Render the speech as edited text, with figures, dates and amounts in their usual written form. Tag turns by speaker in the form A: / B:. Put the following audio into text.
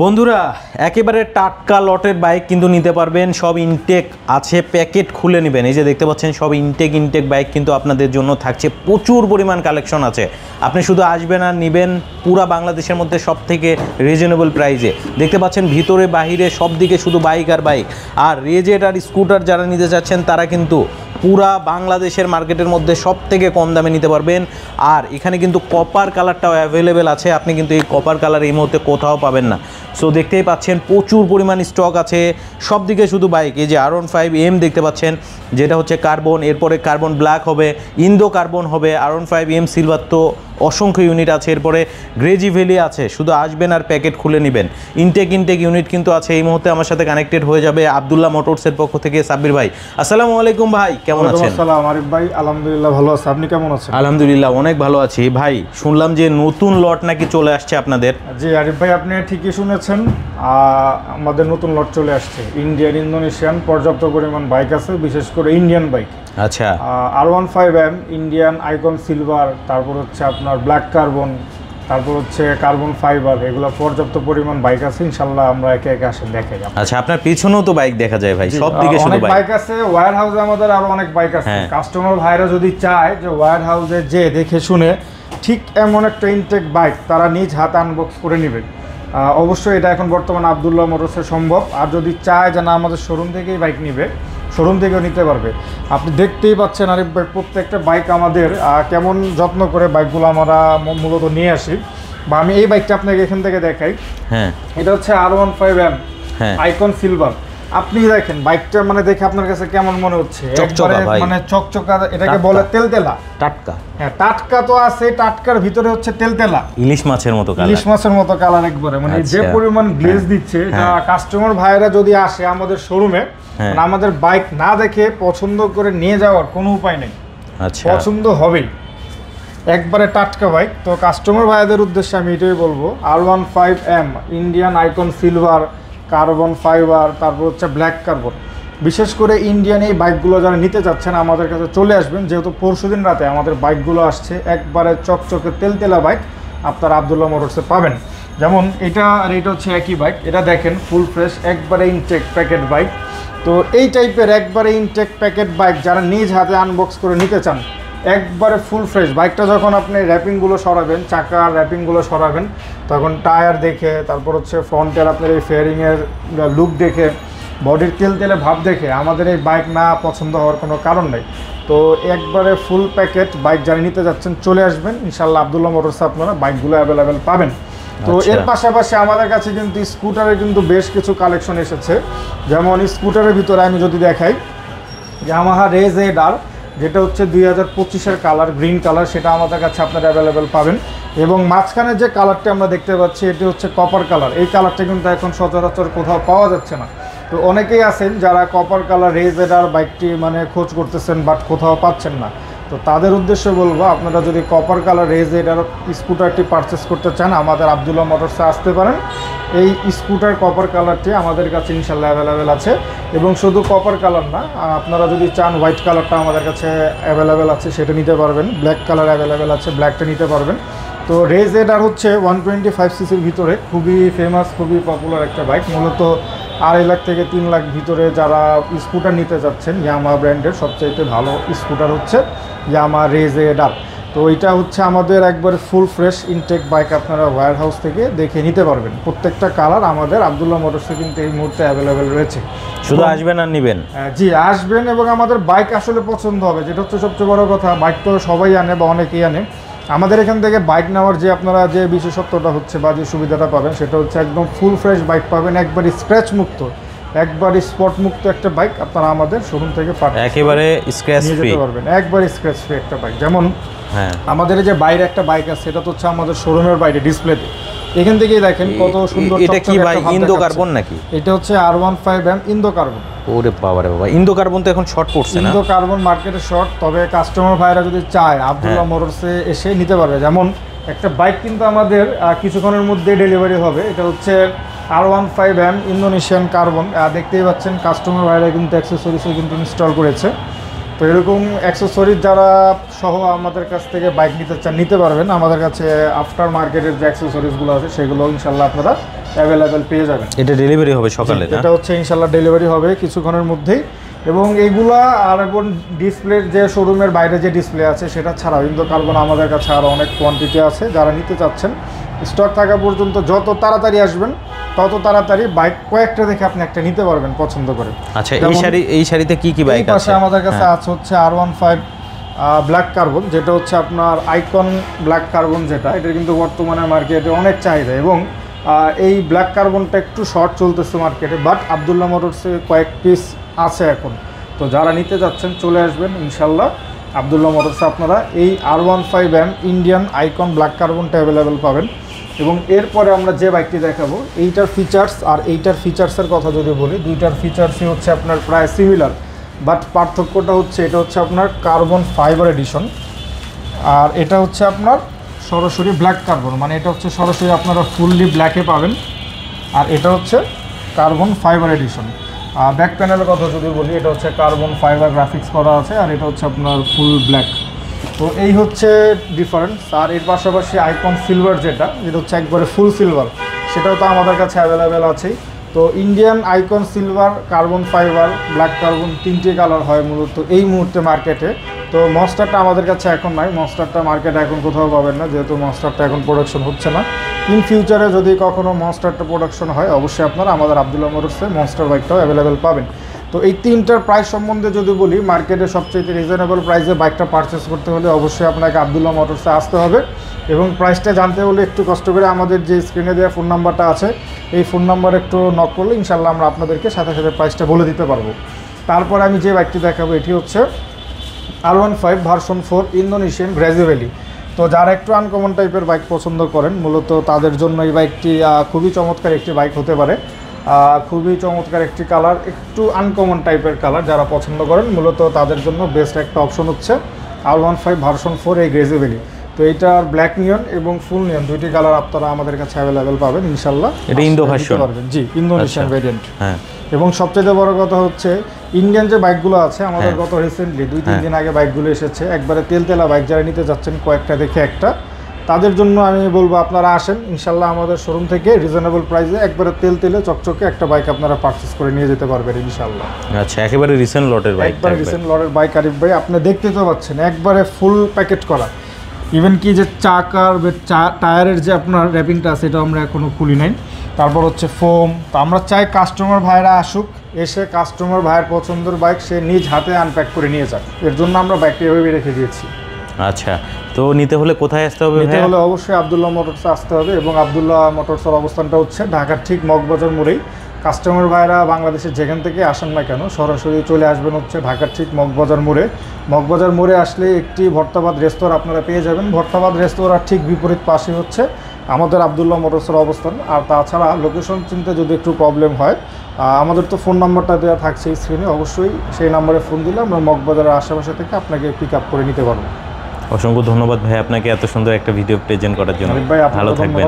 A: বন্ধুরা একেবারে টাটকা লটের বাইক কিন্তু নিতে পারবেন। সব ইনটেক আছে, প্যাকেট খুলে নেবেন। এই যে দেখতে পাচ্ছেন সব ইনটেক বাইক কিন্তু আপনাদের জন্য থাকছে। প্রচুর পরিমাণ কালেকশন আছে, আপনি শুধু আসবেন আর নেবেন। পুরা বাংলাদেশের মধ্যে সব থেকে রিজনেবল প্রাইসে দেখতে পাচ্ছেন, ভিতরে বাহিরে সব দিকে শুধু বাইক আর বাইক। আর রেজেট আর স্কুটার যারা নিতে চাচ্ছেন তারা কিন্তু পুরা বাংলাদেশের মার্কেটের মধ্যে সব থেকে কম দামে নিতে পারবেন। আর এখানে কিন্তু কপার কালারটাও অ্যাভেলেবেল আছে, আপনি কিন্তু এই কপার কালার এই মুহূর্তে কোথাও পাবেন না। সো দেখতেই পাচ্ছেন প্রচুর পরিমাণ স্টক আছে, সব দিকে শুধু বাইক। এই যে R15M দেখতে পাচ্ছেন, যেটা হচ্ছে কার্বন, এরপরে কার্বন ব্ল্যাক হবে, ইন্দো কার্বন হবে, R15M সিলভার তো অসংখ্য ইউনিট আছে, এরপরে গ্রেজি ভ্যালি আছে। শুধু আসবেন আর প্যাকেট খুলে নেবেন। ইনটেক ইউনিট কিন্তু আছে। এই মুহূর্তে আমার সাথে কানেক্টেড হয়ে যাবে আব্দুল্লাহ মোটরসের পক্ষ থেকে সাব্বির ভাই। আসসালামু আলাইকুম ভাই, কেমন আছেন?
B: আসসালাম আরিফ ভাই, আলহামদুলিল্লাহ ভালো আছি, আপনি কেমন আছেন?
A: আলহামদুলিল্লাহ অনেক ভালো আছি ভাই। শুনলাম যে নতুন লট নাকি চলে আসছে আপনাদের।
B: জি আরিফ ভাই, আপনি ঠিকই শুনেছেন, আমাদের নতুন লট চলে আসছে। ইন্ডিয়ান ইন্দোনেশিয়ান পর্যাপ্ত পরিমাণ বাইক আছে, বিশেষ করে ইন্ডিয়ান বাইক।
A: আচ্ছা,
B: R15M ইন্ডিয়ান আইকন সিলভার, তারপর হচ্ছে আপনার ব্ল্যাক কার্বন, তারপর হচ্ছে কার্বন ফাইবার, এগুলো পর্যাপ্ত পরিমাণ বাইক আছে। ইনশাল্লাহ আমরা একে একে আসেন দেখাই।
A: আচ্ছা, আপনার পিছনেও তো বাইক দেখা যায় ভাই, সব দিকে শুধু
B: বাইক আছে। ওয়্যার হাউসে আমাদের আরো অনেক বাইক আছে। কাস্টমার ভাইরা যদি চায় যে ওয়্যার হাউসে যে দেখে শুনে ঠিক এমন একটা ইনটেক বাইক তারা নিজ হাতে আনবক্স করে নেবে, অবশ্যই এটা এখন বর্তমানে আব্দুল্লাহ মোটরসে সম্ভব। আর যদি চায় যে না আমাদের শোরুম থেকেই বাইক নিবে, শোরুম থেকেও নিতে পারবে। আপনি দেখতেই পাচ্ছেন আরিফ ভাই, প্রত্যেকটা বাইক আমাদের কেমন যত্ন করে বাইকগুলো আমরা মূলত নিয়ে আসি। বা আমি এই বাইকটা আপনাকে এখান থেকে দেখাই।
A: হ্যাঁ,
B: এটা হচ্ছে R15M আইকন সিলভার। আপনি দেখেন বাইকটা, মানে দেখে আপনার কাছে কেমন মনে হচ্ছে? মানে চকচকা, এটাকে বলে তেলতেলা, টাটকা। হ্যাঁ, টাটকা তো আছে, টাটকার ভিতরে হচ্ছে তেলতেলা,
A: ইলিশ মাছের মতো কালার।
B: ইলিশ মাছের মতো কালার একবারে। মানে যে পরিমাণ গ্লেজ দিচ্ছে, কাস্টমার ভাইরা যদি আসে আমাদের শোরুমে, মানে আমাদের বাইক না দেখে পছন্দ করে নিয়ে যাওয়ার কোনো উপায় নেই। আচ্ছা, পছন্দ হবেই, একবারে টাটকা বাইক। তো কাস্টমার ভাইদের উদ্দেশ্যে আমি এটাই বলবো, R15M Indian icon silver, carbon fibre, তারপর হচ্ছে ব্ল্যাক কার্বন, বিশেষ করে ইন্ডিয়ান এই বাইকগুলো যারা নিতে চাচ্ছেন আমাদের কাছে চলে আসবেন। যেহেতু পরশুদিন রাতে আমাদের বাইকগুলো আসছে, একবারে চকচকে তেলতেলা বাইক আপনারা আব্দুল্লাহ মোটরসে পাবেন। যেমন এটা আর এটা হচ্ছে একই বাইক। এটা দেখেন ফুল ফ্রেশ, একবারে ইনটেক প্যাকেট বাইক। তো এই টাইপের একবারে ইনটেক প্যাকেট বাইক যারা নিজ হাতে আনবক্স করে নিতে চান, একবারে ফুল ফ্রেশ বাইকটা যখন আপনি র্যাপিংগুলো সরাবেন, চাকার র্যাপিংগুলো সরাবেন, তখন টায়ার দেখে, তারপর হচ্ছে ফ্রন্টের আপনার এই ফেয়ারিংয়ের লুক দেখে, বডির তেলে ভাব দেখে আমাদের এই বাইক না পছন্দ হওয়ার কোনো কারণ নেই। তো একবারে ফুল প্যাকেট বাইক যারা নিতে যাচ্ছেন চলে আসবেন, ইনশাল্লাহ আব্দুল্লাহ মোটরসে আপনারা বাইকগুলো অ্যাভেলেবেল পাবেন। তো এর পাশাপাশি আমাদের কাছে কিন্তু স্কুটারের কিন্তু বেশ কিছু কালেকশন এসেছে। যেমন স্কুটারের ভিতরে আমি যদি দেখাই, ইয়ামাহা রেজেডার, যেটা হচ্ছে 2025-এর কালার, গ্রিন কালার, সেটা আমাদের কাছে আপনারা অ্যাভেলেবেল পাবেন। এবং মাঝখানে যে কালারটা আমরা দেখতে পাচ্ছি এটি হচ্ছে কপার কালার। এই কালারটা কিন্তু এখন সচরাচর কোথাও পাওয়া যাচ্ছে না। তো অনেকেই আছেন যারা কপার কালার রেজেডার বাইকটি মানে খোঁজ করতেছেন, বাট কোথাও পাচ্ছেন না। তো তাদের উদ্দেশ্যে বলবো, আপনারা যদি কপার কালার রেজেডার স্কুটারটি পারচেস করতে চান, আমাদের আব্দুল্লাহ মোটরসে আসতে পারেন। এই স্কুটার কপার কালারটি আমাদের কাছে ইনশাল্লাহ অ্যাভেলেবেল আছে। এবং শুধু কপার কালার না, আপনারা যদি চান হোয়াইট কালারটা আমাদের কাছে অ্যাভেলেবেল আছে, সেটা নিতে পারবেন। ব্ল্যাক কালার অ্যাভেলেবেল আছে, ব্ল্যাকটা নিতে পারবেন। তো রেজেডার হচ্ছে 125cc ভিতরে খুবই ফেমাস, খুবই পপুলার একটা বাইক। মূলত 2.5 লাখ থেকে 3 লাখ ভিতরে যারা স্কুটার নিতে যাচ্ছেন, ইয়ামাহা ব্র্যান্ডের সবচাইতে ভালো স্কুটার হচ্ছে ইয়ামাহা রেজেডার। তো এটা হচ্ছে আমাদের একবারে ফুল ফ্রেশ ইনটেক বাইক, আপনারা ওয়্যার হাউস থেকে দেখে নিতে পারবেন। প্রত্যেকটা কালার আমাদের আব্দুল্লাহ মোটরসে কিন্তু এই মুহূর্তে অ্যাভেলেবেল রয়েছে।
A: শুধু আসবেন আর নেবেন।
B: জি, আসবেন এবং আমাদের বাইক আসলে পছন্দ হবে, যেটা হচ্ছে সবচেয়ে বড় কথা। বাইক তো সবাই আনে বা অনেকেই আনে। আমাদের এখান থেকে বাইক নেওয়ার যে আপনারা যে বিশেষত্বটা হচ্ছে বা যে সুবিধাটা পাবেন, সেটা হচ্ছে একদম ফুল ফ্রেশ বাইক পাবেন, একবারই স্ক্র্যাচ মুক্ত, একবারই স্পট মুক্ত একটা বাইক আপনারা আমাদের শোরুম থেকে
A: একেবারে স্ক্র্যাচ ফ্রি
B: পারবেন। একবারই স্ক্র্যাচ ফ্রি একটা বাইক। যেমন আমাদের যে বাইরে একটা বাইক আছে, সেটা তো হচ্ছে আমাদের শোরুমের বাইরে ডিসপ্লেতে। এখান থেকেই দেখেন কত সুন্দর।
A: এটা কি ভাই ইন্দো কার্বন নাকি?
B: এটা হচ্ছে R15M ইন্দো কার্বন।
A: ওরে বাবা রে বাবা, ইন্দো কার্বন তো এখন শর্ট পড়ছে না?
B: ইন্দো কার্বন মার্কেটে শর্ট, তবে কাস্টমার ভাইরা যদি চায় আব্দুল্লাহ মোটরসে এসে নিতে পারবে। যেমন একটা বাইক কিন্তু আমাদের কিছুক্ষণের মধ্যে ডেলিভারি হবে। এটা হচ্ছে R15M ইন্দোনেশিয়ান কার্বন। দেখতেই পাচ্ছেন কাস্টমার ভাইরা কিন্তু অ্যাক্সেসরিজও কিন্তু ইনস্টল করেছে। তো এরকম অ্যাক্সেসরিজ যারা সহ আমাদের কাছ থেকে বাইক নিতে চান নিতে পারবেন। আমাদের কাছে আফটার মার্কেটের যে অ্যাক্সেসরিজগুলো আছে সেগুলো ইনশাল্লাহ আপনারা অ্যাভেলেবেল পেয়ে যাবেন।
A: এটা ডেলিভারি হবে সকালে?
B: এটা হচ্ছে ইনশাল্লাহ ডেলিভারি হবে কিছুক্ষণের মধ্যেই। এবং এইগুলা আর এখন ডিসপ্লের যে শোরুমের বাইরে যে ডিসপ্লে আছে সেটা ছাড়াও ইন্দো কার্বন আমাদের কাছে আরও অনেক কোয়ান্টিটি আছে। যারা নিতে চাচ্ছেন স্টক থাকা পর্যন্ত যত তাড়াতাড়ি আসবেন তত তাড়াতাড়ি বাইক কয়েকটা দেখে আপনি একটা নিতে পারবেন পছন্দ করে।
A: আচ্ছা, এই শাড়িতে কি কি বাইক আছে?
B: আমাদের কাছে আছে হচ্ছে R15 ব্ল্যাক কার্বন, যেটা হচ্ছে আপনার আইকন ব্ল্যাক কার্বন, যেটা এটা কিন্তু বর্তমানে মার্কেটে অনেক চাহিদা। এবং এই ব্ল্যাক কার্বনটা একটু শর্ট চলতেছে মার্কেটে, বাট আবদুল্লাহ মোটরসে কয়েক পিস আছে এখন। তো যারা নিতে যাচ্ছেন চলে আসবেন ইনশাল্লাহ আবদুল্লাহ মোটরসে। আপনারা এই R15M ইন্ডিয়ান আইকন ব্ল্যাক কার্বনটা অ্যাভেলেবেল পাবেন। এবং এরপরে আমরা যে বাইকটি দেখাবো এইটার ফিচার্স আর এইটার ফিচার্সের কথা যদি বলি, দুইটার ফিচার্সই হচ্ছে আপনার প্রায় সিমিলার, বাট পার্থক্যটা হচ্ছে এটা হচ্ছে আপনার কার্বন ফাইবার এডিশন, আর এটা হচ্ছে আপনার সরাসরি ব্ল্যাক কার্বন, মানে এটা হচ্ছে সরাসরি আপনারা ফুললি ব্ল্যাকে পাবেন, আর এটা হচ্ছে কার্বন ফাইবার এডিশন। ব্যাক প্যানেলের কথা যদি বলি, এটা হচ্ছে কার্বন ফাইবার গ্রাফিক্স করা আছে, আর এটা হচ্ছে আপনার ফুল ব্ল্যাক। তো এই হচ্ছে ডিফারেন্স। আর এর পাশাপাশি আইকন সিলভার যেটা হচ্ছে একবারে ফুল সিলভার, সেটাও তো আমাদের কাছে অ্যাভেলেবেল আছেই। তো Indian icon silver, carbon fibre, black carbon তিনটে কালার হয় মূলত এই মুহূর্তে মার্কেটে। তো মনস্টারটা আমাদের কাছে এখন নাই, মনস্টারটা মার্কেটে এখন কোথাও পাবেন না, যেহেতু মনস্টারটা এখন প্রোডাকশন হচ্ছে না। ইন ফিউচারে যদি কখনো মনস্টারটা প্রোডাকশন হয় অবশ্যই আপনারা আমাদের আবদুল্লাহ মোটরসে মনস্টার বাইকটাও অ্যাভেলেবেল পাবেন। তো এই তিনটার প্রাইস সম্বন্ধে যদি বলি, মার্কেটে সবচেয়ে রিজনেবল প্রাইসে বাইকটা পারচেস করতে হলে অবশ্যই আপনাকে আবদুল্লাহ মোটরসে আসতে হবে। এবং প্রাইসটা জানতে হলে একটু কষ্ট করে আমাদের যে স্ক্রিনে দেওয়া ফোন নাম্বারটা আছে এই ফোন নাম্বারে একটু নক করলে ইনশাল্লাহ আমরা আপনাদেরকে সাথে সাথে প্রাইসটা বলে দিতে পারবো। তারপর আমি যে বাইকটি দেখাবো এটি হচ্ছে R15 ভার্সন 4 ইন্দোনেশিয়ান গ্র্যাজুয়ালি। তো যারা একটু আনকমন টাইপের বাইক পছন্দ করেন মূলত তাদের জন্য এই বাইকটি খুবই চমৎকার একটি বাইক হতে পারে। খুবই চমৎকার একটি কালার, একটু আনকমন টাইপের কালার, যারা পছন্দ করেন মূলত তাদের জন্য বেস্ট একটা অপশন হচ্ছে R15 ভার্সন 4 এই গ্র্যাজুয়ালি। তো এইটার ব্ল্যাক নিয়ন এবং ফুল নিয়ন দুইটি কালার আপনারা আমাদের কাছে অ্যাভেলেবেল পাবেন ইনশাল্লাহ।
A: এটা ইন্দো ভার্সন
B: পারবেন, জি ইন্দোনেশিয়ান ভেরিয়েন্ট।
A: হ্যাঁ,
B: এবং সবচেয়ে বড় কথা হচ্ছে ইন্ডিয়ান যে বাইকগুলো আছে আমাদের গত রিসেন্টলি 2-3 দিন আগে বাইকগুলো এসেছে, একবারে তেলতেলা বাইক, যারা নিতে যাচ্ছেন কয়েকটা দেখে একটা, তাদের জন্য আমি বলবো আপনারা আসেন ইনশাল্লাহ আমাদের শোরুম থেকে রিজনেবল প্রাইসে একবারে তেলে চকচকে একটা বাইক আপনারা পারচেস করে নিয়ে যেতে পারবেন ইনশাল্লাহ।
A: আচ্ছা, একেবারে রিসেন্ট লটের বাইক,
B: একবারে রিসেন্ট লটের বাইক আরিফ ভাই, আপনি দেখতে তো পাচ্ছেন একবারে ফুল প্যাকেট করা। ইভেন কি যে চাকার টায়ারের যে আপনার র্যাপিংটা আছে এটা আমরা এখনও খুলি নাই। তারপর হচ্ছে ফোম। তো আমরা চাই কাস্টমার ভাইরা আসুক, এসে কাস্টমার ভাইয়ের পছন্দের বাইক সে নিজ হাতে আনপ্যাক করে নিয়ে যাক, এর জন্য আমরা বাইকটা এভাবে রেখে দিয়েছি।
A: আচ্ছা, তো নিতে হলে কোথায় আসতে হবে?
B: নিতে হলে অবশ্যই আবদুল্লাহ মোটরসে আসতে হবে। এবং আবদুল্লাহ মোটরসের অবস্থানটা হচ্ছে ঢাকার ঠিক মগবাজার মোড়েই। কাস্টমার ভাইরা বাংলাদেশের যেখান থেকে আসেন না কেন সরাসরি চলে আসবেন হচ্ছে ঢাকার ঠিক মগবাজার মোড়ে। মগবাজার মোড়ে আসলে একটি ভর্তাবাদ রেস্তোরাঁ আপনারা পেয়ে যাবেন। ভর্তাবাদ রেস্তোরাঁর ঠিক বিপরীত পাশে হচ্ছে আমাদের আবদুল্লাহ মোটরসের অবস্থান। আর তাছাড়া লোকেশন চিনতে যদি একটু প্রবলেম হয়, আমাদের তো ফোন নাম্বারটা দেওয়া থাকছে স্ক্রিনে, অবশ্যই সেই নাম্বারে ফোন দিলে আমরা মগবাজারের আশেপাশে থেকে আপনাকে পিক আপ করে নিতে পারবো।
A: অসংখ্য ধন্যবাদ ভাই আপনাকে এত সুন্দর একটা ভিডিও প্রেজেন্ট করার জন্য।
B: ভাই
A: ভালো থাকবেন।